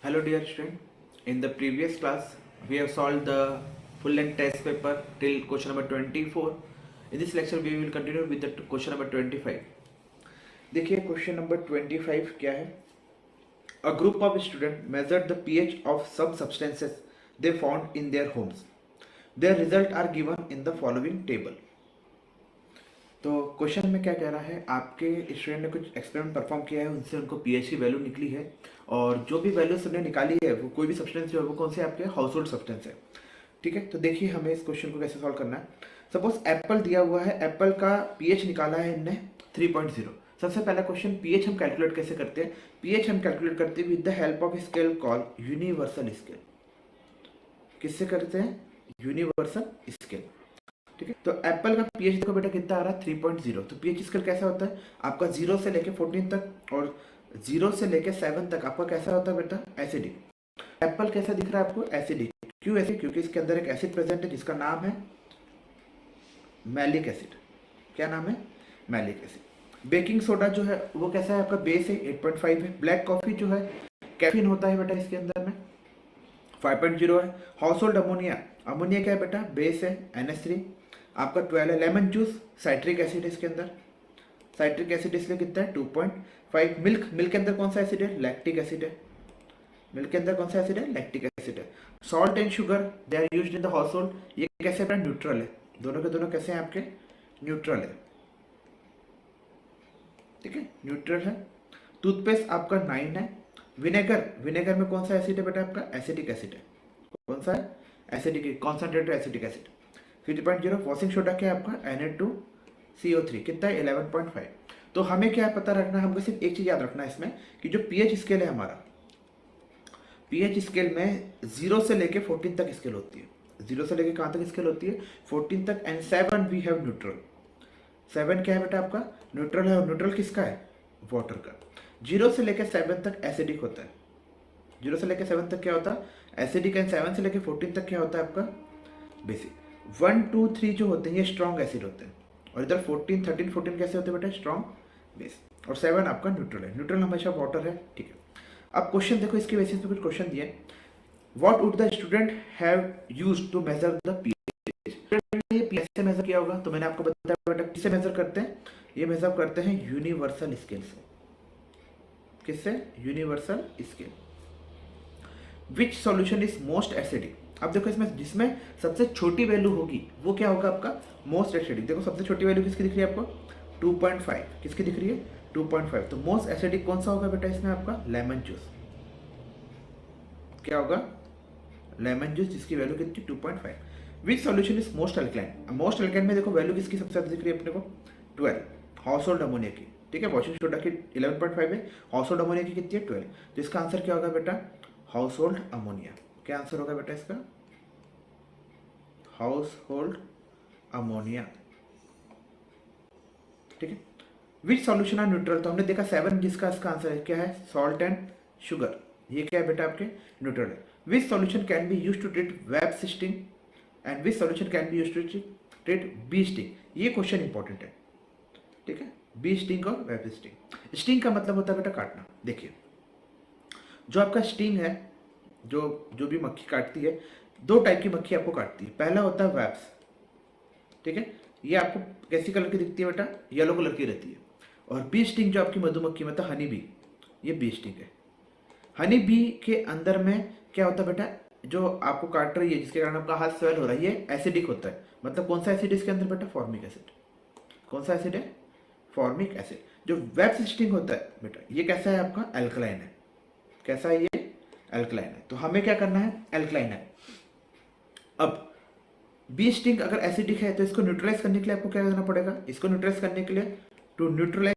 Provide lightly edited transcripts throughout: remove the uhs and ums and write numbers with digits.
Hello dear student, in the previous class we have solved the full length test paper till question number 24. In this lecture we will continue with the question number 25. देखिए question number 25 क्या है. A group of students measured the pH of some substances they found in their homes. Their results are given in the following table. तो question में क्या कह रहा है, आपके स्टूडेंट ने कुछ एक्सपेरिमेंट परफॉर्म किया है, उनसे उनको पीएच की वैल्यू निकली है और जो भी वैल्यू सबने निकाली है वो कोई भी सब्सटेंस जो है वो कौन से आपके हाउस होल्ड सब्सटेंस है. ठीक है, तो देखिए हमें इस क्वेश्चन को कैसे सॉल्व करना है. सपोज एप्पल दिया हुआ है, एप्पल का पीएच निकाला है इनने 3.0. सबसे पहला क्वेश्चन, पीएच हम कैलकुलेट कैसे करते हैं. पीएच हम कैलकुलेट करते हैं with the help of scale call universal scale. किससे करते हैं? Universal scale. ठीक है, तो एप्पल का पीएच देखो बेटा कितना आ रहा है 3.0. तो पीएच स्केल कैसा होता है आपका 0 से लेके 14 तक और 0 से लेके 7 तक आपका कैसा होता है बेटा एसिडिक. एप्पल कैसा दिख रहा है आपको? एसिडिक. क्यों ऐसे? क्योंकि इसके अंदर एक एसिड प्रेजेंट है जिसका नाम है मैलिक एसिड. क्या नाम है? Malic acid. बेकिंग सोडा जो है वो कैसा है आपका? बेस है 8.5 है. ब्लैक कॉफी जो है कैफीन होता है बेटा इसके अंदर में 5.0 है. हाउस होल्ड अमोनिया, अमोनिया क्या है बेटा? बेस है NH3 आपका 12 है. लेमन जूस साइट्रिक एसिड है इसके अंदर, साइट्रिक एसिड इसलिए कितना है 2.5. मिल्क, मिल्क के अंदर कौन सा एसिड है? लैक्टिक एसिड है. मिल्क के अंदर कौन सा एसिड है? लैक्टिक एसिड है. Salt and sugar they are used in the household. ये कैसे है? न्यूट्रल है. दोनों के दोनों कैसे हैं आपके? न्यूट्रल है. ठीक है, न्यूट्रल है. टूथपेस्ट आपका 9 है. विनेगर, विनेगर में कौन सा एसिड है बेटा? आपका एसिडिक एसिड है. कौन सा है? Acidic, concentrated acidic acid 3.0. Washing soda क्या है आपका? Na2CO3 कितना है? 11.5. तो हमें क्या पता रखना है, हमको सिर्फ एक चीज याद रखना है इसमें कि जो पीएच स्केल है हमारा, पीएच स्केल में 0 से लेके 14 तक स्केल होती है. 0 से लेके कहाँ तक स्केल होती है? 14 तक. And 7 we have neutral. 7 क्या है बेटा आपका? न्यूट्रल है. और न्यूट्रल किसका है? वाटर का. 0 से लेके 7 तक एसिडिक होता है. 0 से लेके 7 तक क्या होता है? एसिडिक. एंड 7 से लेके 14 तक क्या होता है आपका? बेसिक. 1, 2, 3 जो होते हैं ये स्ट्रॉन्ग एसिड होते हैं और इधर 14, 13, 14 कैसे होते हैं बेटा? Strong base. और 7 आपका न्यूट्रल है. न्यूट्रल हमेशा वाटर है. ठीक है, अब क्वेश्चन देखो, इसके बेसिस पे कुछ क्वेश्चन दिए. What would the student have used to measure the pH. ये पीएच से मेजर किया होगा. तो मैंने आपको बताया बेटा किससे मेजर करते हैं. ये मेजर करते हैं यूनिवर्सल स्केल से. किससे? Universal scale. Which solution is most acidic. अब देखो इसमें जिसमें सबसे छोटी वैल्यू होगी वो क्या होगा आपका? Most acidic. देखो सबसे छोटी वैल्यू किसकी दिख रही है आपको? 2.5. किसकी दिख रही है? 2.5. तो मोस्ट एसिडिक कौन सा होगा बेटा इसमें आपका? Lemon juice. क्या होगा? लेमन जूस, जिसकी वैल्यू कितनी? 2.5. Which solution is most alkaline. Most alkaline में देखो वैल्यू किसकी सबसे ज्यादा दिख रही है अपने को? 12. हाउस होल्ड अमोनिया की. ठीक है, वॉशिंग सोडा की 11.5 है. हाउस होल्ड अमोनिया की कितनी है? 12. तो इसका आंसर क्या होगा बेटा? House hold ammonia. क्या आंसर होगा बेटा इसका? House hold ammonia. ठीक है. Which solution are neutral. तो हमने देखा 7 जिसका इसका आंसर है क्या है? Salt and sugar. ये क्या है बेटा? आपके न्यूट्रल है. Which solution can be use to treat wasp sting and which solution can be use to treat bee sting. ये क्वेश्चन इंपॉर्टेंट है. ठीक है, बी स्टिंग और वेब स्टिंग. स्टिंग का मतलब होता है बेटा काटना. देखिए जो आपका स्टिंग है, जो भी मक्खी काटती है, 2 टाइप की मक्खी आपको काटती है. पहला होता है वेब्स. ठीक है, ये आपको कैसी कलर की दिखती है बेटा? येलो कलर की रहती है. और बी स्टिंग जो आपकी मधुमक्खी मतलब हनी बी, ये बी स्टिंग है. हनी बी के अंदर में क्या होता है बेटा? जो आपको काट रही है जिसके कारण आपका हाथ स्वेल हो रहा है, ये एसिडिक होता है. मतलब कौन सा एसिड इसके अंदर बेटा? Formic acid. कौन सा एसिड है? Formic acid. जो वेब स्टिंग होता है बेटा ये कैसा है आपका? एल्कलाइन है. कैसा है ये? एल्कलाइन है. तो हमें क्या करना है? एल्कलाइन है. अब बी स्टिंग अगर एसिडिक है तो इसको न्यूट्रलाइज करने के लिए आपको क्या करना पड़ेगा? इसको न्यूट्रलाइज करने के लिए to neutralise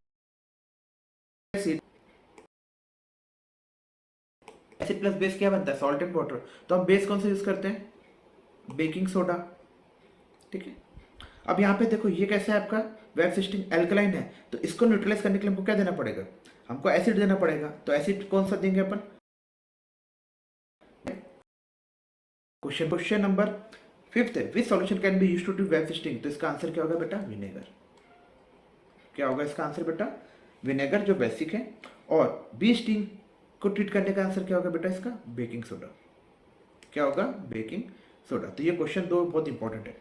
acid plus base क्या बनता है? Salt and water. तो हम बेस कौन सा यूज करते हैं? Baking soda. ठीक है, अब यहाँ पे देखो ये कैसा है आपका? वेब सिस्टिंग एल्कलाइन है. तो इसको न्यूट्रलाइज करने के लिए हमको क्या देना पड़ेगा? हमको एसिड देना पड़ेगा. तो एसिड कौन सा देंगे अपन? क्वेश्चन नंबर 5 है, which solution can be used to wasp sting. तो इसका आंसर क्या होगा बेटा? विनेगर. क्या होगा इसका आंसर बेटा? विनेगर जो बेसिक है. और बी स्टिंग को ट्रीट करने का आंसर क्या होगा बेटा इसका? Baking soda. क्या होगा? Baking soda. तो ये क्वेश्चन 2 बहुत इंपॉर्टेंट है।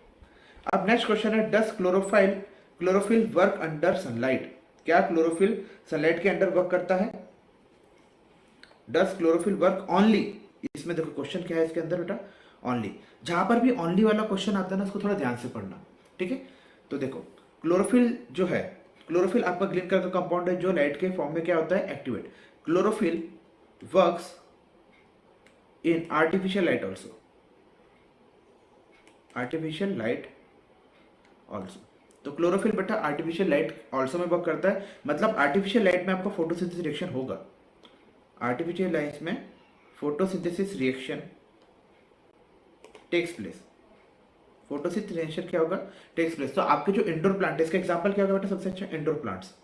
अब नेक्स्ट क्वेश्चन है, डस क्लोरोफिल वर्क अंडर सनलाइट? क्या क्लोरोफिल सनलाइट के अंडर वर्क करता है? डस क्लोरोफिल वर्क ओनली? इसमें देखो क्वेश्चन क्या है इसके अंदर बेटा, ओनली। जहां पर भी ओनली वाला क्वेश्चन आता है ना, उसको थोड़ा ध्यान से पढ़ना, ठीक है। तो देखो क्लोरोफिल जो है, क्लोरोफिल आपका ग्रीन कलर का कंपाउंड है जो लाइट के फॉर्म में क्या होता है? Activate. Chlorophyll works in artificial light also, artificial light also. तो क्लोरोफिल बेटा आर्टिफिशियल लाइट ऑल्सो में वर्क करता है, मतलब आर्टिफिशियल लाइट में आपका फोटोसिंथेसिस रिएक्शन होगा। आर्टिफिशियल लाइट में photosynthesis reaction takes place. Photosynthesis reaction क्या होगा? Takes place. तो आपके जो इंडोर प्लांट है, इसका एग्जांपल क्या होगा बेटा सबसे अच्छा? Indoor plants.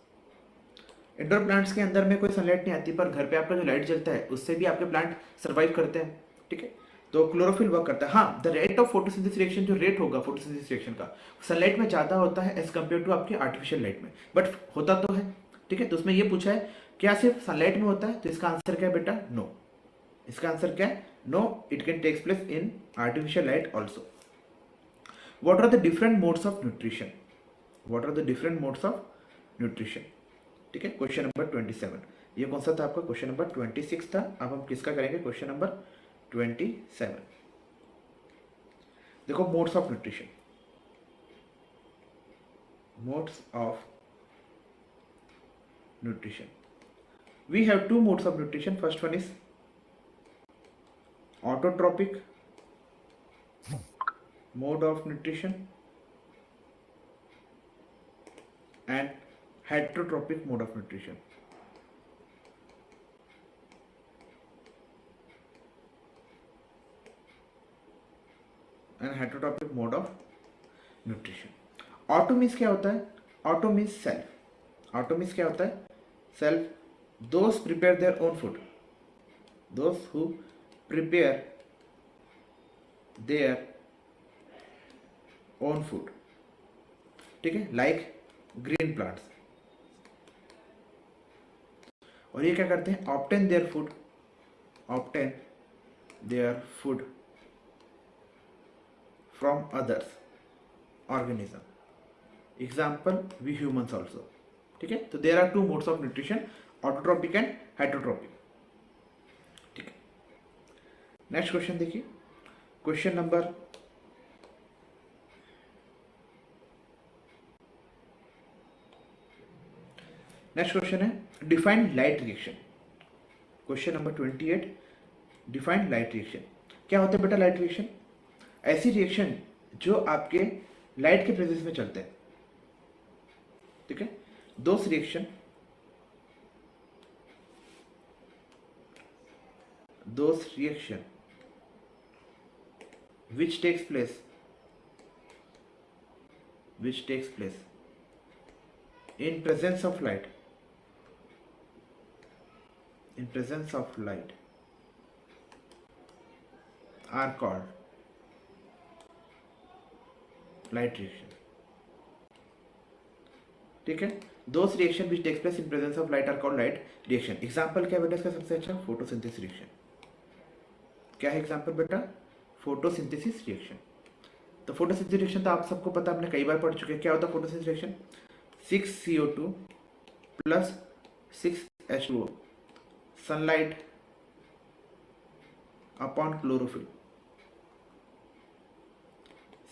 इंडोर प्लांट्स के अंदर में कोई सनलाइट नहीं आती, पर घर पे आपका जो लाइट जलता है उससे भी आपके प्लांट सर्वाइव करते हैं, ठीक है। तो क्लोरोफिल वर्क करता है। हाँ, the rate of photosynthesis reaction, जो रेट होगा फोटोसिंथेसिस रिएक्शन का, सनलाइट में ज़्यादा होता है एज कम्पेयर टू आपकी आर्टिफिशियल लाइट में, बट होता तो है, ठीक है। तो उसमें ये पूछा है क्या सिर्फ सनलाइट में होता है? तो इसका आंसर क्या है बेटा? नो। इसका आंसर क्या है? No, it can takes place in artificial light also. What are the different modes of nutrition? What are the different modes of nutrition? ठीक है, क्वेश्चन नंबर 27। ये कौन सा था आपका? क्वेश्चन नंबर 26 था। अब हम किसका करेंगे? Question number 27। देखो modes of nutrition, modes of nutrition. We have two modes of nutrition. First one is autotrophic mode of nutrition and heterotropic mode of nutrition. And heterotropic mode of nutrition. Auto means क्या होता है? Auto means self. Auto means क्या होता है? Self. Those prepare their own food, those who prepare their own food, ठीक है, like green plants. और ये क्या करते हैं? Obtain their food, obtain their food from others organism, example we humans also, ठीक है। तो there are two modes of nutrition, autotrophic and heterotrophic, ठीक है। नेक्स्ट क्वेश्चन देखिए, क्वेश्चन नंबर नेक्स्ट क्वेश्चन है define light reaction. Question number 28, define light reaction. क्या होता है बेटा लाइट रिएक्शन? ऐसी रिएक्शन जो आपके लाइट के प्रेजेंस में चलते हैं, ठीक है। Those reaction which takes place in presence of light, are called light reaction, ठीक है। Those reaction which takes place in presence of light are called light reaction. Example क्या बेटा इसका सबसे अच्छा? Photosynthesis reaction. क्या है एग्जाम्पल बेटा? Photosynthesis reaction. तो फोटोसिंथेसिस रिएक्शन तो आप सबको पता, आपने कई बार पढ़ चुके हैं। क्या होता है photosynthesis reaction? 6CO2 plus 6H2O, sunlight upon chlorophyll,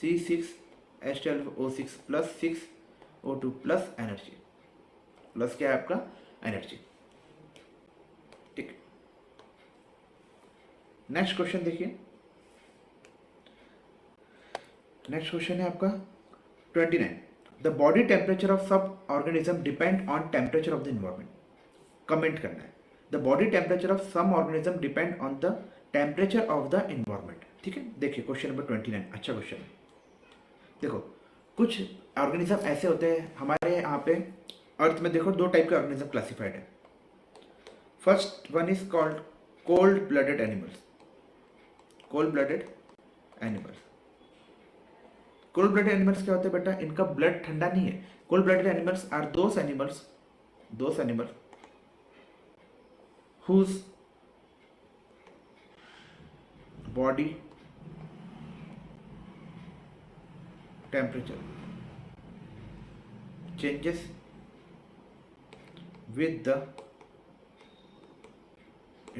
C6H12O6 plus 6O2 plus energy, plus क्या है आपका? एनर्जी, ठीक। नेक्स्ट क्वेश्चन देखिए, नेक्स्ट क्वेश्चन है आपका 29। The body temperature of some organism depend on temperature of the environment. Comment करना है। The body temperature of some organism depend on the temperature of the environment, ठीक है। देखिए question number 29, अच्छा question है। देखो कुछ ऑर्गेनिज्म ऐसे होते हैं हमारे यहाँ पे अर्थ में। देखो दो टाइप के ऑर्गेनिज्म क्लासिफाइड है। First one is called cold blooded animals. Cold blooded animals, cold blooded animals क्या होते हैं बेटा? इनका ब्लड ठंडा नहीं है। Cold blooded animals are those animals whose body temperature changes with the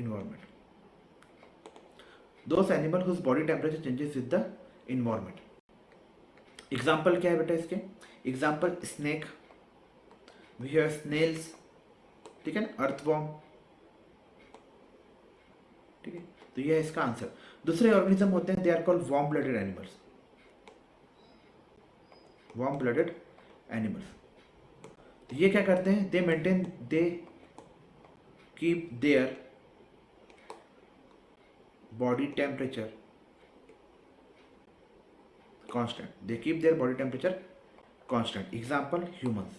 environment. Those animal whose body temperature changes with the environment. Example क्या है बेटा इसके? Example snake, we have snails, ठीक है ना, अर्थवॉर्म, ठीक है, तो यह है इसका आंसर. दूसरे ऑर्गेनिज्म होते हैं, they are called warm blooded animals. Warm blooded animals, तो ये क्या करते हैं? They keep their body temperature constant. They keep their body temperature constant. Example humans,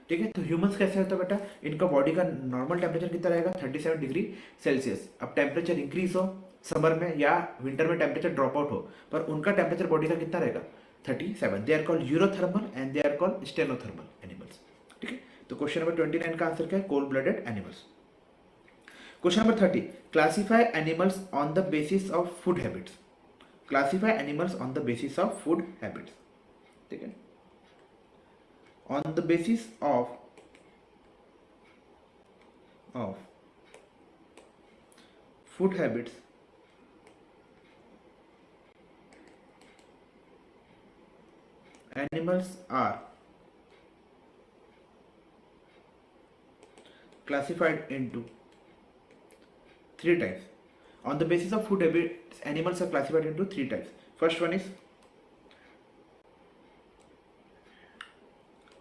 ठीक है. तो ह्यूमंस कैसे होता है बेटा? इनका बॉडी का नॉर्मल टेम्परेचर कितना रहेगा? 37 डिग्री सेल्सियस. अब टेम्परेचर इंक्रीज हो समर में या विंटर में, टेम्परेचर ड्रॉप आउट हो, पर उनका टेम्परेचर बॉडी का कितना रहेगा? 37. They are called eurythermal and they are called stenothermal animals. ठीक है, तो क्वेश्चन नंबर 29 का आंसर क्या है? Cold blooded animals. Question number 30, classify animals on the basis of food habits. Classify animals on the basis of food habits. ठीक है, on the basis of food habits animals are classified into three types. On the basis of food habits, animals are classified into three types. First one is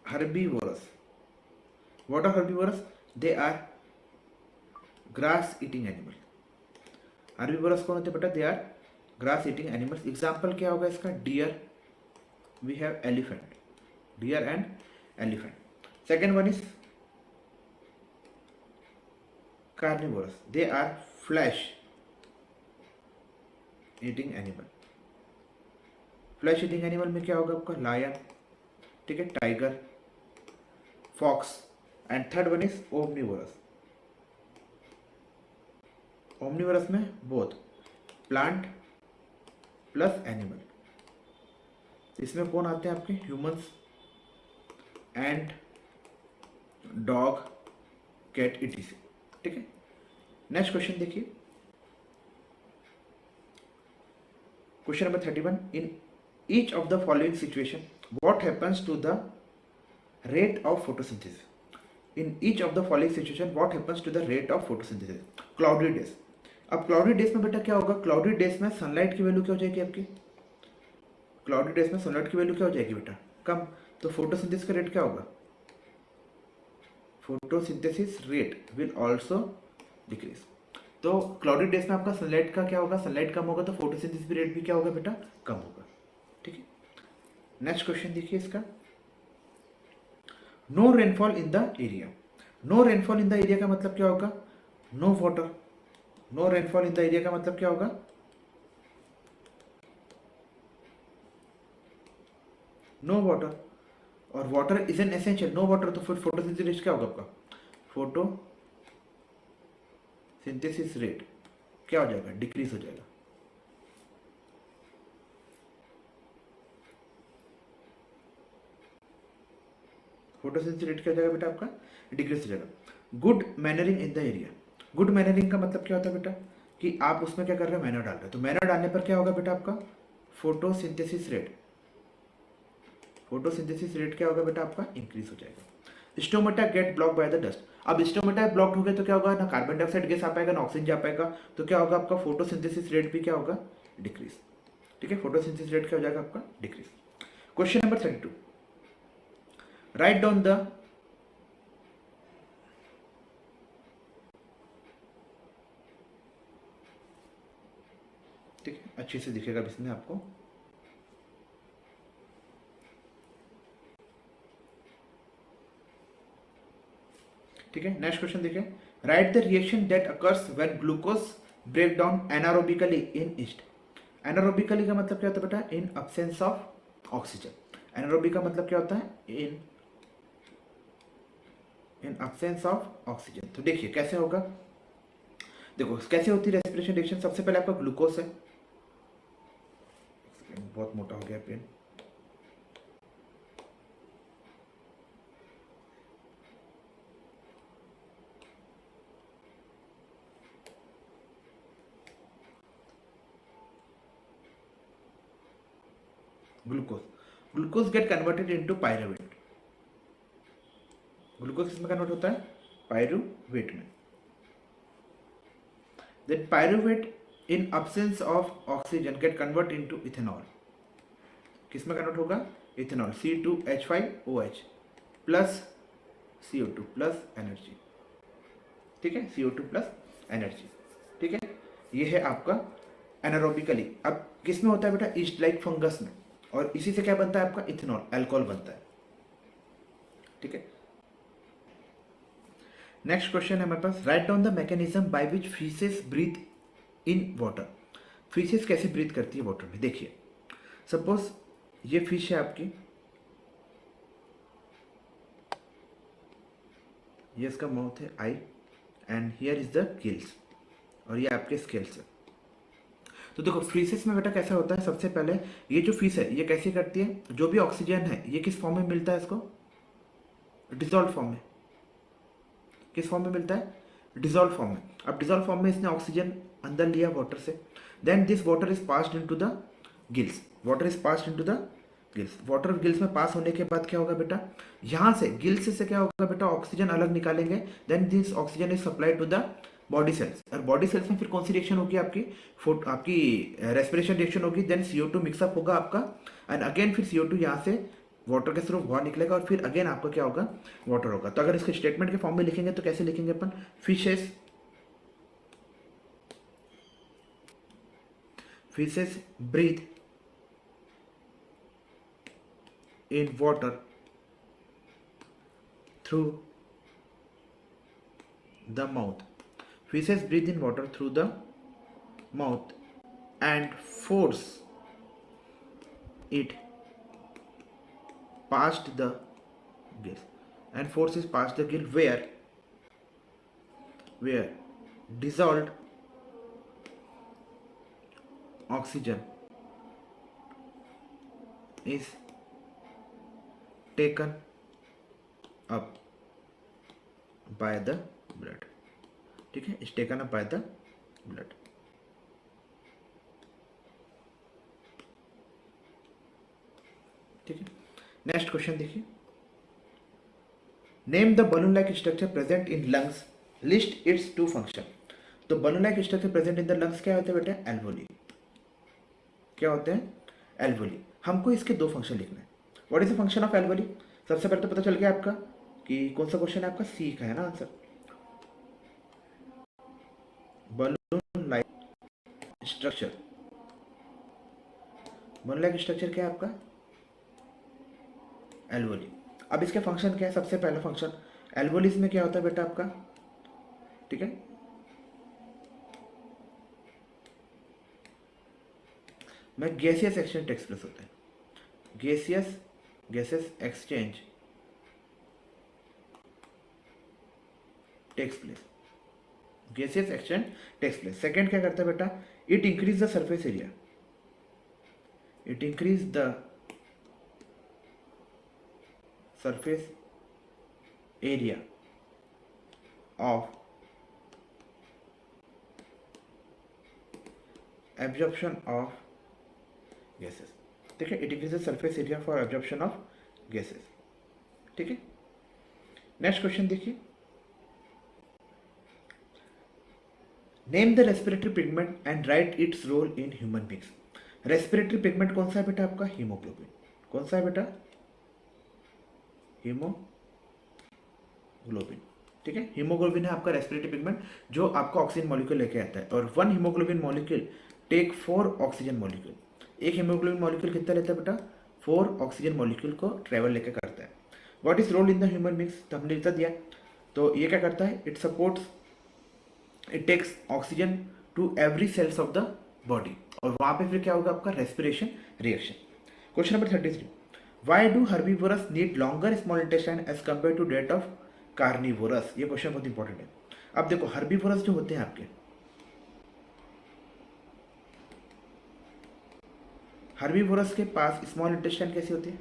herbivorous. What are herbivorous? They are grass eating animals. Herbivorous कौन होते हैं बेटा? They are grass eating animals. Example क्या होगा इसका? Deer, we have elephant, deer and elephant. Second one is carnivorous. They are flesh eating animal. Flesh eating animal में क्या होगा आपका? lion, ठीक है, tiger, fox. And third one is omnivorous. omnivorous में both plant plus animal. इसमें कौन आते हैं आपके? Humans and dog, cat, ETC. ठीक है, नेक्स्ट क्वेश्चन देखिए. Question number 31, in each of the following situation what happens to the rate of photosynthesis. In each of the following situation what happens to the rate of photosynthesis. Cloudy days. अब cloudy days में बेटा क्या होगा? Cloudy days में sunlight की value क्या हो जाएगी आपकी? क्लाउडी डेज में सनलाइट की वैल्यू क्या हो जाएगी बेटा? कम. तो फोटोसिंथेसिस का रेट क्या होगा? Photosynthesis rate will also decrease. तो क्लाउडी डेज में आपका सनलाइट का क्या होगा? सनलाइट कम होगा तो फोटोसिंथेसिस रेट भी क्या होगा बेटा? कम होगा. ठीक है, नेक्स्ट क्वेश्चन देखिए इसका. No rainfall in the area. No rainfall in the area का मतलब क्या होगा? No water. No rainfall in the area का मतलब क्या होगा? No water. और water is an essential. No water तो फिर फोटोसिंथेसिस क्या होगा आपका? फोटोसिंथेसिस रेट क्या हो जाएगा? डिक्रीज हो जाएगा. फोटोसिंथेसिस रेट क्या हो जाएगा बेटा आपका? डिक्रीज हो जाएगा. Good manuring in the area. Good manuring का मतलब क्या होता है बेटा? कि आप उसमें क्या कर रहे हो? मैनर डाल रहे हो. तो मैनर डालने पर क्या होगा बेटा आपका? Photosynthesis rate. फोटोसिंथेसिस रेट क्या होगा बेटा आपका? इंक्रीज हो जाएगा. Stomata get block by the dust. अब स्टोमेटा ब्लॉक हो गया तो क्या होगा? ना कार्बन डाइऑक्साइड गैस आ पाएगा ना ऑक्सीजन जा पाएगा. तो क्या होगा आपका? फोटोसिंथेसिस रेट भी क्या होगा? डिक्रीज. ठीक है, फोटोसिंथेसिस रेट क्या हो जाएगा आपका? Decrease. Question number 32, write down the ठीक है, अच्छे से दिखेगा इसमें आपको. ठीक है, नेक्स्ट क्वेश्चन देखिए. Write the reaction that occurs when glucose break down anaerobically in yeast. Anaerobically का मतलब क्या होता है बेटा? In absence of oxygen. Anaerobic का मतलब क्या होता है? In absence of oxygen. तो देखिए कैसे होगा. देखो कैसे होती है रेस्पिरेशन रिएक्शन। सबसे पहले आपका ग्लूकोज है, बहुत मोटा हो गया pen. Glucose get converted into pyruvate. Glucose किसमें कन्वर्ट होता है? पायरुवेट में। Then pyruvate in absence of oxygen get convert into ethanol. किसमें कन्वर्ट होगा? Ethanol, C2H5OH plus CO2 plus energy. ठीक है, CO2 प्लस एनर्जी। ठीक है, ये है आपका एनारोबिकली। अब किसमें होता है बेटा? ईस्ट लाइक फंगस में, और इसी से क्या बनता है आपका? इथेनॉल, अल्कोहल बनता है। ठीक है, नेक्स्ट क्वेश्चन है हमारे पास, write down the mechanism by which fishes breathe in water. Fishes कैसे ब्रीथ करती है वाटर में? देखिए, सपोज ये फिश है आपकी, ये इसका माउथ है, eye, and here is the gills, और ये आपके स्केल्स है। तो देखो फिशेस में बेटा कैसा होता है, सबसे पहले ये जो फिश है ये कैसे करती है, जो भी ऑक्सीजन है ये किस फॉर्म में मिलता है इसको? डिजॉल्व फॉर्म में। किस फॉर्म में मिलता है? डिजॉल्व फॉर्म में। अब डिजॉल्व फॉर्म में इसने ऑक्सीजन अंदर लिया वाटर से, then this water is passed into the gills. Water is passed into the gills. Water gills में पास होने के बाद क्या होगा बेटा? यहाँ से गिल्स से क्या होगा बेटा? ऑक्सीजन अलग निकालेंगे, then this oxygen is supplied to the body cells, और बॉडी सेल्स में फिर कौन सी रिएक्शन होगी? आपकी रेस्पिरेशन रिएक्शन होगी, देन CO2 मिक्सअप होगा आपका, एंड अगेन फिर CO2 यहाँ से वाटर के थ्रू बाहर निकलेगा, और फिर अगेन आपका क्या होगा? वाटर होगा। तो अगर इसके स्टेटमेंट के फॉर्म में लिखेंगे तो कैसे लिखेंगे अपन? Fishes breathe in water through the mouth. Fishes breathe in water through the mouth and force it past the gill, and force is past the gill where dissolved oxygen is taken up by the blood. ठीक है, is taken up by the blood. ठीक है, next question देखिए, name the balloon like structure present in lungs, list its two function. तो balloon like structure present in the lungs क्या होते हैं बेटा? एल्वोली। क्या होते हैं? एल्वोली। हमको इसके दो फंक्शन लिखना है। What is the function of alveoli? सबसे पहले तो पता चल गया आपका कि कौन सा क्वेश्चन है आपका? सी का है ना answer. Balloon like structure, balloon like structure क्या है आपका? एल्वोली। अब इसके फंक्शन क्या है? सबसे पहला फंक्शन एल्वोलिस में क्या होता है बेटा आपका? ठीक है, में गैसियस एक्सचेंज एक्सप्रेस होता है। Gases exchange takes place. Gaseous exchange takes place. Second क्या करता है बेटा? It increase the surface area. It increase the surface area of absorption of gases. ठीक है, it increase the surface area for absorption of gases. ठीक है, next question देखिए, name the respiratory pigment and write its role in human beings. Respiratory pigment कौन सा है बेटा आपका? हीमोग्लोबिन। कौन सा है बेटा? हीमोग्लोबिन। ठीक है, हीमोग्लोबिन है आपका रेस्पिरेटरी पिगमेंट जो आपका ऑक्सीजन मॉलिक्यूल लेके आता है, और one haemoglobin molecule take 4 oxygen molecule. एक हीमोग्लोबिन मॉलिक्यूल कितना लेता है बेटा? 4 ऑक्सीजन मॉलिक्यूल को ट्रेवल लेके करता है। What is role in the human beings? तो हमने लिखा दिया, तो ये क्या करता है? It supports, it takes oxygen to every cells of the body, और वहां पे फिर क्या होगा आपका? Respiration reaction. Question number 33, why do herbivores need longer small intestine as compare to that of carnivores? ये क्वेश्चन बहुत इंपॉर्टेंट है। अब देखो हर्बीवोरस जो होते हैं आपके, हर्बीवोरस के पास स्मॉल इंटेस्टाइन कैसी होती है?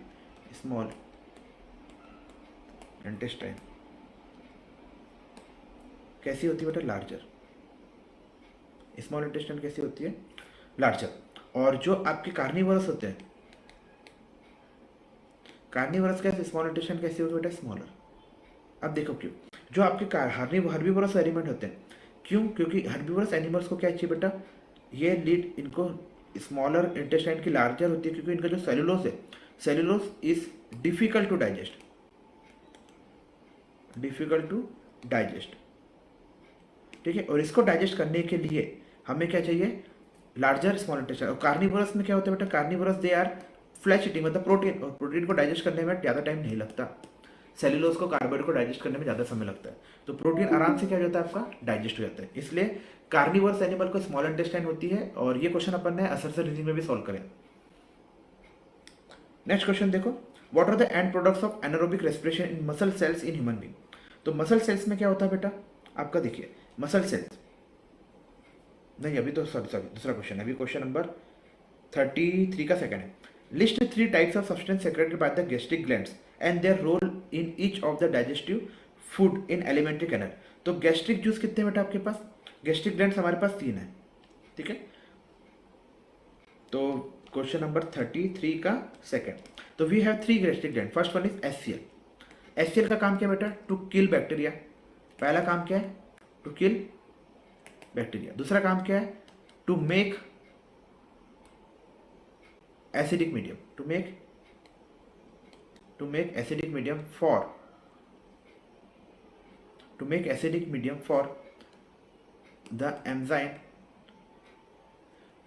स्मॉल इंटेस्टाइन कैसी होती है बेटा? लार्जर। स्मॉल इंटेस्टाइन कैसी होती है? लार्जर। और जो आपके कार्निवोरस होते हैं, कार्निवोरस का स्मॉल इंटेस्टाइन कैसी होती है बेटा? स्मॉलर। अब देखो क्यों। जो आपके हर्बीवोरस एलिमेंट होते हैं, क्यों? क्योंकि हर्बीवोरस एनिमल्स को क्या चाहिए बेटा? ये लीड इनको स्मॉलर इंटेस्टाइन की लार्जर होती है, क्योंकि इनका जो सेलुलोज है, cellulose is difficult to digest, difficult to digest. ठीक है, और इसको डाइजेस्ट करने के लिए हमें क्या चाहिए? Larger small intestine. और कार्निवोरस में क्या होता है बेटा? Carnivores they are flesh eating, मतलब प्रोटीन, और प्रोटीन को डाइजेस्ट करने में ज़्यादा टाइम नहीं लगता। सेलुलोज को, कार्बोहाइड्रेट को डाइजेस्ट करने में ज़्यादा समय लगता है, तो प्रोटीन आराम से क्या हो जाता है आपका? डाइजेस्ट हो जाता है। इसलिए कार्निवोरस एनिमल को स्मॉल इंटेस्टाइन होती है, और ये क्वेश्चन अपन ने असरसर रीजनिंग में भी सॉल्व करें। नेक्स्ट क्वेश्चन देखो, what are the end products of anaerobic respiration in muscle cells in human being? तो मसल सेल्स में क्या होता है बेटा आपका? देखिए, मसल सेल्स नहीं, अभी तो सॉरी दूसरा क्वेश्चन है, अभी क्वेश्चन नंबर 33 का सेकंड है। List 3 types of substance secreted by the gastric glands and their role in each of the digestive food in alimentary canal. तो गैस्ट्रिक जूस कितने बेटा आपके पास? गैस्ट्रिक ग्लैंड्स हमारे पास 3 है। ठीक है, तो क्वेश्चन नंबर 33 का सेकंड, तो we have 3 gastric gland. First one is HCL. HCL का काम क्या बेटा? To kill bacteria. पहला काम क्या है? To kill bacteria. दूसरा काम क्या है? To make acidic medium, to make acidic medium for, to make acidic medium for the enzyme,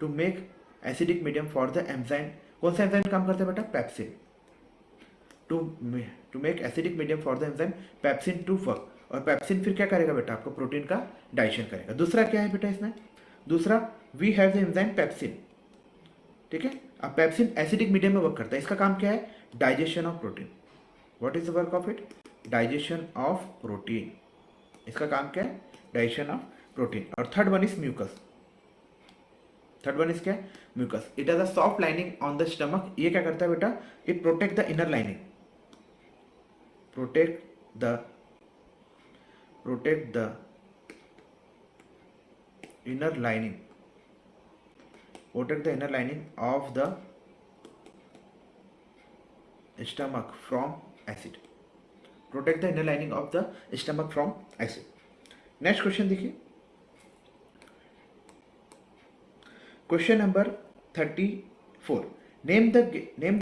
to make acidic medium for the enzyme. कौन सा एंजाइम काम करता है बेटा? Pepsin. To make acidic medium for the enzyme pepsin to work. और pepsin फिर क्या करेगा बेटा? आपको प्रोटीन का डाइजेशन करेगा। दूसरा क्या है बेटा इसमें? दूसरा, we have the enzyme pepsin. ठीक है, अब पेप्सिन एसिडिक मीडियम में वर्क करता है, इसका काम क्या है? Digestion of protein. What is the work of it? Digestion of protein. इसका काम क्या है? Digestion of protein. और third one is mucus. Third one is क्या? Mucus. It has a soft lining on the stomach. ये क्या करता है बेटा? It protect the inner lining, protect the inner lining, protect the inner lining of the stomach from acid, protect the inner lining of the stomach from acid. Next question देखिए, question number 34, name the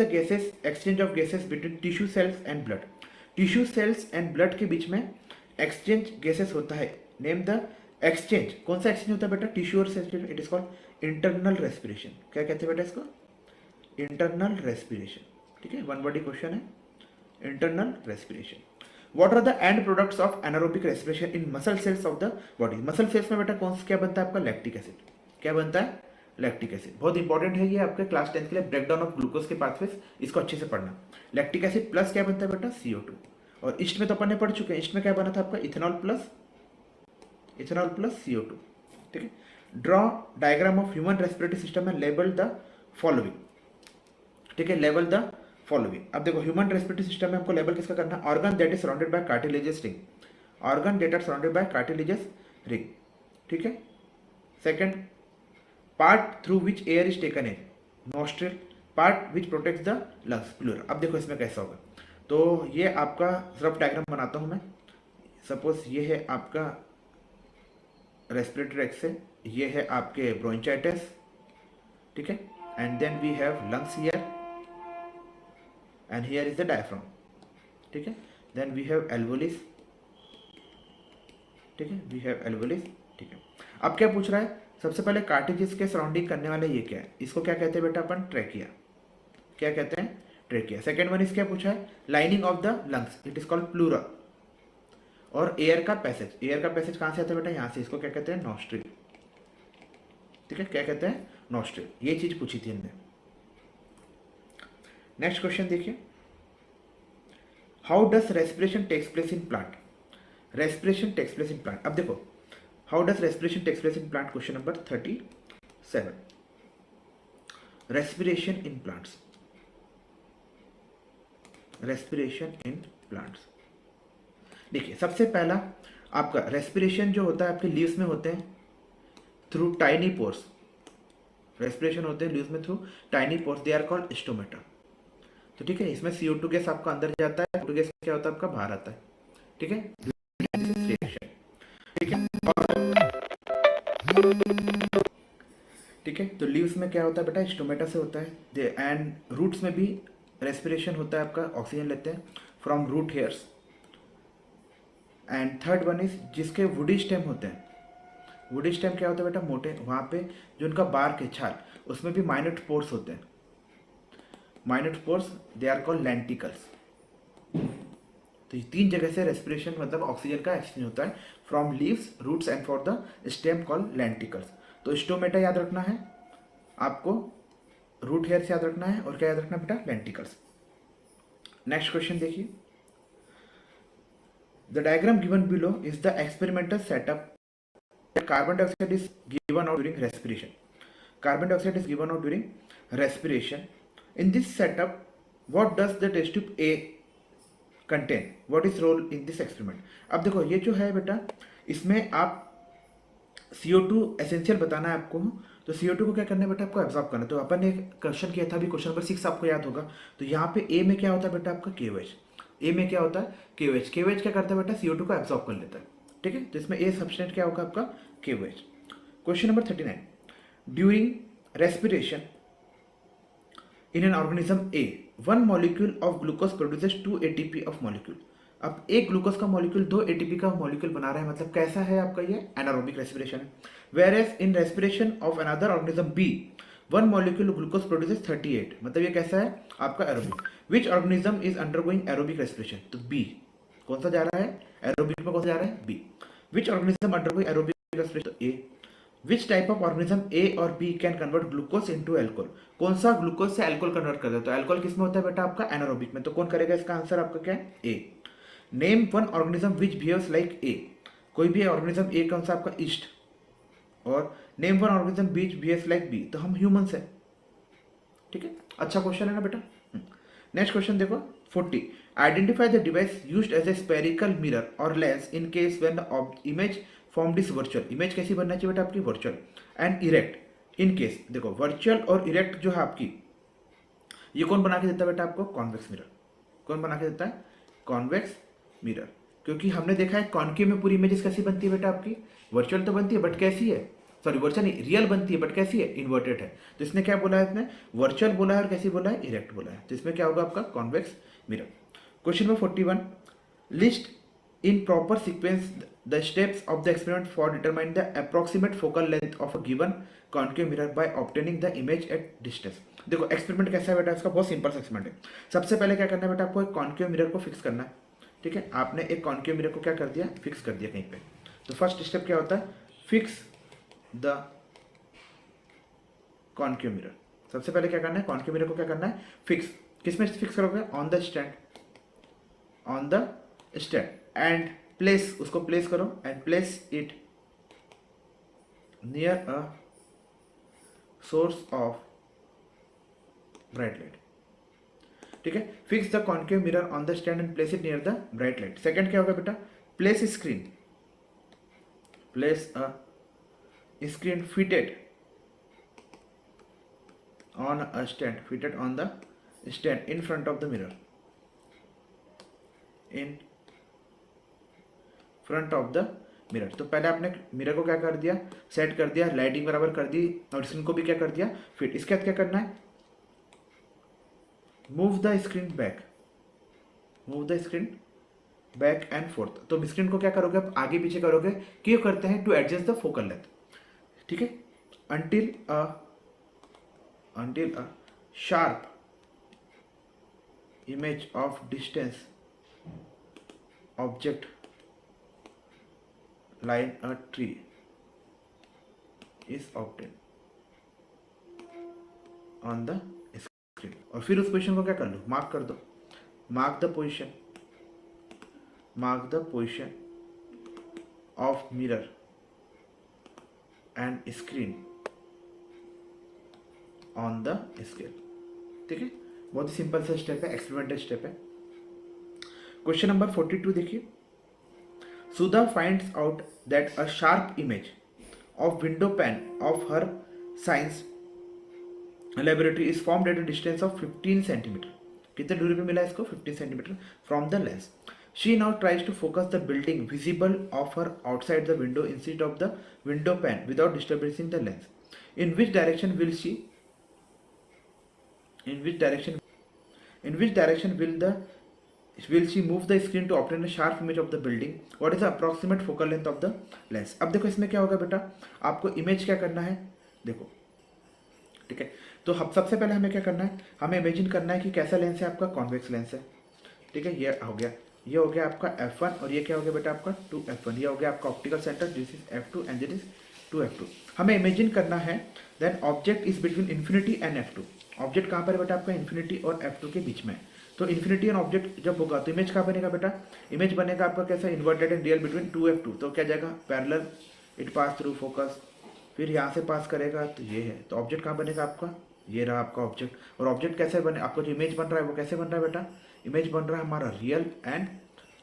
gases, exchange of gases between tissue cells and blood. Tissue cells and blood के बीच में exchange gases होता है। Name the exchange. कौन सा exchange होता है बेटा? टिश्यू और cells. It is called internal respiration. क्या कहते हैं बेटा इसको? Internal respiration. ठीक है, वन बॉडी क्वेश्चन है, internal respiration. What are the end products of anaerobic respiration in muscle cells of the body? Muscle cells में बेटा कौन सा क्या बनता है आपका? Lactic acid. क्या बनता है? Lactic acid. बहुत इंपॉर्टेंट है ये आपके क्लास 10 के लिए, ब्रेकडाउन ऑफ ग्लूकोज के पाथवेज, इसको अच्छे से पढ़ना। लैक्टिक एसिड प्लस क्या बनता है बेटा? CO2। और ईस्ट में तो अपन ने पढ़ चुके हैं, ईस्ट में क्या बना था आपका? Ethanol plus CO2। ठीक है, draw diagram of human respiratory system and label the following. ठीक है, लेवल द फॉलोइंग। अब देखो, ह्यूमन रेस्पिरेटरी सिस्टम में हमको लेबल किसका करना है? Organ that is surrounded by cartilaginous ring, organ that are surrounded by cartilaginous ring. ठीक है, second, part through which air is taken in, nostril, part which protects the lungs, pleural. अब देखो इसमें कैसा होगा, तो ये आपका रफ डायग्राम बनाता हूं मैं। सपोज ये है आपका रेस्पिरेटरी एक्सेल, ये है आपके ब्रोंचाइटिस। ठीक है, and then we have lungs here and here is the diaphragm. ठीक है, देन वी हैव एल्वोलिस। ठीक है, वी हैव एल्वोलिस। ठीक है, अब क्या पूछ रहा है? सबसे पहले कार्टिलेज के सराउंडिंग करने वाला ये क्या है? इसको क्या कहते हैं बेटा अपन? ट्रैकिया। क्या कहते हैं? ट्रैकिया। सेकेंड वन इज क्या पूछा है? Lining of the lungs, it is called pleura. और एयर का पैसेज, एयर का पैसेज कहां से आता है बेटा? यहां से। इसको क्या कहते हैं? नॉस्ट्रिल। ठीक है, क्या कहते हैं? नॉस्ट्रिल। ये चीज पूछी थी हमने। नेक्स्ट क्वेश्चन देखिए, how does respiration takes place in plant? Respiration takes place in plant. अब देखो, how does respiration takes place in plant, question number 37। Respiration in plants, respiration in plants. देखिए सबसे पहला आपका रेस्पिरेशन जो होता है आपके लीव्स में होते हैं थ्रू टाइनी पोर्स, रेस्पिरेशन होते हैं लीव्स में through tiny pores, they are called stomata. तो ठीक है, इसमें CO2 गैस आपका अंदर जाता है, CO2 गैस क्या होता है आपका बाहर आता है, ठीक है, रिएक्शन, ठीक है। ठीक है, तो लीव्स में क्या होता है बेटा, स्टोमेटा से होता है, एंड रूट्स में भी रेस्पिरेशन होता है आपका, ऑक्सीजन लेते हैं from root hairs. And third one is जिसके वुडी स्टेम होते हैं, वुडी स्टेम क्या होता है बेटा, मोटे, वहाँ पे जो उनका बार्क है छाल, उसमें भी माइन्यूट पोर्स होते हैं, minute pores, they are called lenticels. तो ये तीन जगह से रेस्पिरेशन मतलब ऑक्सीजन का एक्सचेंज होता है, from leaves, roots and for the stem called lenticels. तो स्टोमेटा याद रखना है आपको, रूट हेयर से याद रखना है, और क्या याद रखना है बेटा, लेंटिकल्स। नेक्स्ट क्वेश्चन देखिए, the diagram given below is the experimental setup that carbon dioxide is given out during respiration. Carbon dioxide is given out during respiration. In this setup, what does the test tube A contain? What is role in this experiment? अब देखो ये जो है बेटा, इसमें आप CO2 essential बताना है आपको, तो CO2 को क्या करना है बेटा, आपको एब्जॉर्ब करना है। तो अपन ने एक क्वेश्चन किया था अभी, क्वेश्चन नंबर 6 आपको याद होगा। तो यहाँ पे A में क्या होता है बेटा आपका KOH, A में क्या होता है KOH, KOH क्या करता है बेटा, CO2 को एब्जॉर्ब कर लेता है, ठीक है। तो इसमें A सब्सटेंट क्या होगा आपका KOH। Question number 39, during respiration in an organism A, one molecule of glucose produces 2 ATP of molecule. अब एक ग्लूकोज का मॉलिक्यूल 2 ATP का मॉलिक्यूल बना रहा है, मतलब कैसा है आपका ये, एनारोबिक रेस्पिरेशन है। Whereas in respiration of another organism B, one molecule glucose produces 38, मतलब ये कैसा है आपका aerobic. Which organism is undergoing aerobic respiration, तो B कौन सा जा रहा है एरोबिक में, कौन सा जा रहा है B। Which organism undergoing aerobic respiration, तो A। Which type of organism A और B can convert glucose into alcohol, कौन सा ग्लूकोज से अल्कोहल कन्वर्ट कर देता है, तो अल्कोहल किसमें होता है बेटा आपका एनारोबिक में, तो कौन करेगा इसका आंसर आपका क्या है A। Name one organism which behaves like A, कोई भी ऑर्गेनिज्म A कौन सा आपका ईस्ट, और name one organism which behaves like B, तो हम ह्यूमंस है, ठीक है। अच्छा क्वेश्चन है ना बेटा। नेक्स्ट क्वेश्चन देखो 40, identify the device used as a spherical mirror और lens in case when the image formed is virtual. इमेज कैसी बनना चाहिए बेटा आपकी, virtual, and erect in case, देखो वर्चुअल और इरेक्ट जो है आपकी, ये कौन बना के देता है बेटा आपको, कॉन्वेक्स मिरर। कौन बना के देता है, कॉन्वेक्स मिरर, क्योंकि हमने देखा है कॉन्केव में पूरी इमेजेस कैसी बनती है बेटा आपकी, वर्चुअल तो बनती है बट कैसी है, सॉरी वर्चुअल नहीं, रियल बनती है बट कैसी है, इन्वर्टेड है। तो इसने क्या बोला है, इसने वर्चुअल बोला है और कैसी बोला है, इरेक्ट बोला है। तो इसमें क्या होगा आपका convex mirror. Question number 41, list in proper sequence the steps of the experiment for determine the approximate focal length of a given concave mirror by obtaining the image at distance. देखो experiment कैसा है बेटा, इसका बहुत simple experiment है। सबसे पहले क्या करना है बेटा आपको, एक कॉन्केव मिरर को फिक्स करना है, ठीक है। आपने एक कॉन्केव मिरर को क्या कर दिया, फिक्स कर दिया कहीं पे। तो फर्स्ट स्टेप क्या होता है, फिक्स द कॉन्केव मिरर। सबसे पहले क्या करना है, कॉन्केव मिरर को क्या करना है, फिक्स, किसमें फिक्स करोगे, on the stand, on the stand, and place, उसको प्लेस करो, and place it near a source of bright light, ठीक है। Fix the concave mirror on the stand and place it near the bright light. Second क्या होगा बेटा, place screen, place a screen fitted on a stand, fitted on the stand in front of the mirror, in front of the mirror। तो पहले आपने mirror को क्या कर दिया, सेट कर दिया, लाइटिंग बराबर कर दी, और स्क्रीन को भी क्या कर दिया, फिट। इसके बाद क्या करना है, move the screen back, move the screen back and fourth. तो स्क्रीन को क्या करोगे आप, आगे पीछे करोगे, क्यों करते हैं, to adjust the focal length, ठीक है। until a sharp image of distance object line a tree is obtained on the screen। और फिर उस पोजीशन को क्या कर लो, मार्क कर दो, mark the position, mark the position of mirror and screen on the scale. ठीक है, बहुत ही सिंपल सा स्टेप है, एक्सपेरिमेंटल स्टेप है। क्वेश्चन नंबर 42 देखिए। Sudha finds out that a sharp image of window pane of her science laboratory is formed at a distance of 15 centimetre. कितने दूरी पे मिला इसको? 15 centimetre from the lens. She now tries to focus the building visible of her outside the window instead of the window pan without disturbing the lens. In which direction will she in which direction will she move the screen to obtain a sharp image of the building? What is the approximate focal length of the lens? अब देखो इसमें क्या होगा बेटा, आपको image क्या करना है, देखो ठीक है। तो हम सबसे पहले हमें क्या करना है, हमें इमेजिन करना है कि कैसा लेंस है आपका, कॉन्वेक्स लेंस है। ठीक है, ये हो गया, ये हो गया आपका f1 और ये क्या हो गया बेटा आपका 2f1। ये हो गया आपका optical centre, this is f2 and this is 2f2। हमें इमेजिन करना है then object is between infinity and f2। Object कहाँ पर है बेटा आपका, इन्फिनिटी और f2 के बीच में। तो इन्फिनिटी एंड ऑब्जेक्ट जब होगा तो इमेज कहाँ बनेगा बेटा, इमेज बनेगा आपका कैसा, inverted and real between 2f2। तो क्या जाएगा, parallel, it pass through focus, फिर यहाँ से पास करेगा तो ये है। तो ऑब्जेक्ट कहाँ बनेगा आपका, ये रहा आपका ऑब्जेक्ट। और ऑब्जेक्ट कैसे बने, आपका जो इमेज बन रहा है वो कैसे बन रहा है बेटा, इमेज बन रहा है हमारा रियल एंड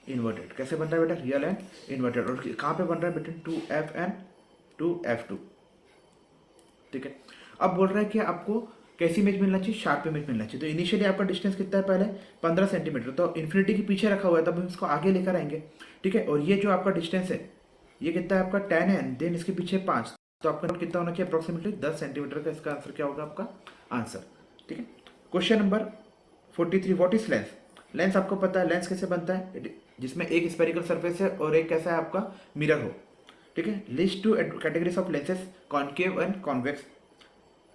इन्वर्टेड। कैसे बन रहा है बेटा, रियल एंड इन्वर्टेड। और कहाँ पे बन रहा है, बिटवीन 2f एंड 2f2। ठीक है, अब बोल रहा है कि आपको कैसी इमेज मिलना चाहिए, शार्प इमेज मिलना चाहिए। तो इनिशियली आपका डिस्टेंस कितना है, पहले 15 सेंटीमीटर। तो इन्फिनिटी के पीछे रखा हुआ है, तब हम इसको आगे लेकर आएंगे। ठीक है, और ये जो आपका डिस्टेंस है ये कितना है आपका 10 है, देन इसके पीछे 5, तो आपका नोट कितना होना चाहिए, अप्रोक्सीमेटली 10 सेंटीमीटर का इसका आंसर क्या होगा आपका आंसर। ठीक है, question number 43, what is lens? Lens आपको पता है लेंस कैसे बनता है, जिसमें एक स्पेरिकल सरफेस है और एक कैसा है आपका मिरर हो। ठीक है, list two categories of lenses, concave and convex.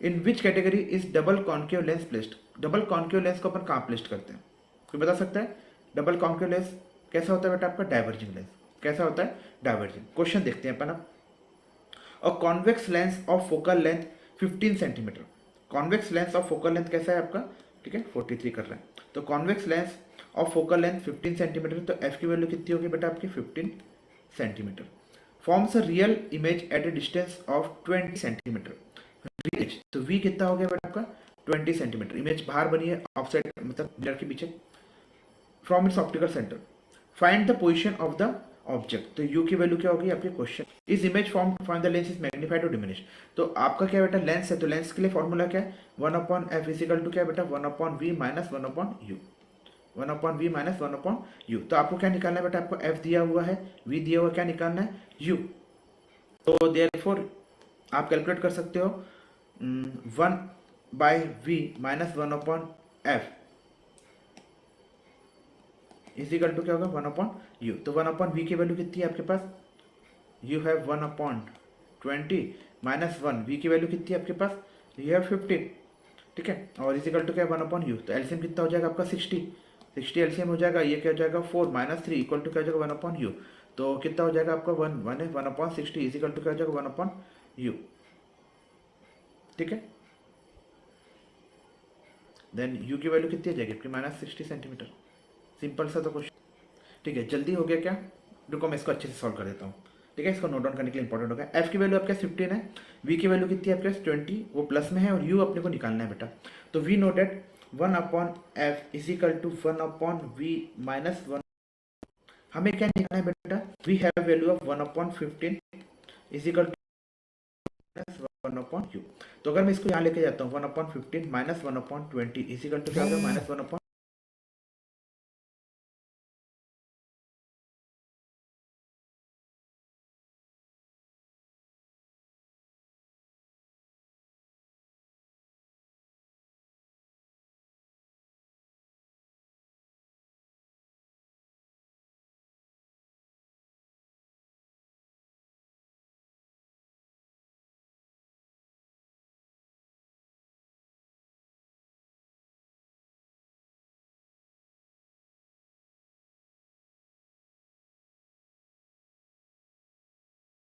In which category is double concave lens placed? Double concave lens को अपन कहाँ प्लेस्ड करते हैं, कोई बता सकता है? डबल कॉन्केव लेंस कैसा होता है बेटा आपका, डाइवर्जिंग लेंस। कैसा होता है, डाइवर्जिंग। क्वेश्चन देखते हैं अपन अब। A convex lens of focal length 15 centimetre. Convex lens of focal length कैसा है आपका, ठीक है 43 कर रहे हैं। तो convex lens of focal length 15 centimetre, तो एफ की वैल्यू कितनी होगी बेटा आपकी 15 centimetre. Forms a real image at A distance of 20 centimetre. तो वी कितना हो गया बेटा आपका 20 सेंटीमीटर। इमेज बाहर बनी है ऑफसाइड, मतलब मिरर के पीछे, from its optical centre. Find the position of the object. तो u की वैल्यू क्या होगी आपके क्वेश्चन, इस image form find the lens is magnified और डिमिनिश। तो आपका क्या बेटा लेंस है, तो लेंस के लिए फॉर्मूला क्या है, 1/f इजिकल टू क्या बेटा 1/v minus 1/u, 1/v minus 1/u। तो आपको क्या निकालना है बेटा, आपको f दिया हुआ है, v दिया हुआ, क्या निकालना है u। तो देयरफॉर आप कैलकुलेट कर सकते हो 1/v minus 1/f equal to क्या होगा 1/u। तो 1/v की वैल्यू कितनी है आपके पास, यू हैव 1/20 माइनस 1, v की वैल्यू कितनी है आपके पास, यू हैव 15। ठीक है, और इजिकल टू क्या 1/u। तो एलसीएम कितना हो जाएगा आपका 60 एलसीएम हो जाएगा। ये क्या हो जाएगा 4 माइनस 3 इक्वल टू क्या हो जाएगा 1/u। तो कितना हो जाएगा आपका 1/60 इजिकल टू क्या हो जाएगा 1/u। ठीक है, देन u की वैल्यू कितनी आ जाएगी आपकी -60 सेंटीमीटर। सिंपल सा तो क्वेश्चन। ठीक है, जल्दी हो गया क्या, रुको मैं इसको अच्छे से सॉल्व कर देता हूँ। ठीक है, इसको नोट डाउन करने के लिए इंपॉर्टेंट होगा। एफ की वैल्यू आपके 15 है, वी की वैल्यू कितनी है आपके 20, वो प्लस में है, और यू अपने को निकालना है बेटा। तो we noted 1/f equal to 1/v minus 1। हमें क्या निकालना है बेटा, we have value of 1/15 equal to -1/u। तो अगर मैं इसको यहाँ लेके जाता हूँ 1/15 माइनस 1/20 इजिकल टू क्या होगा -1/u।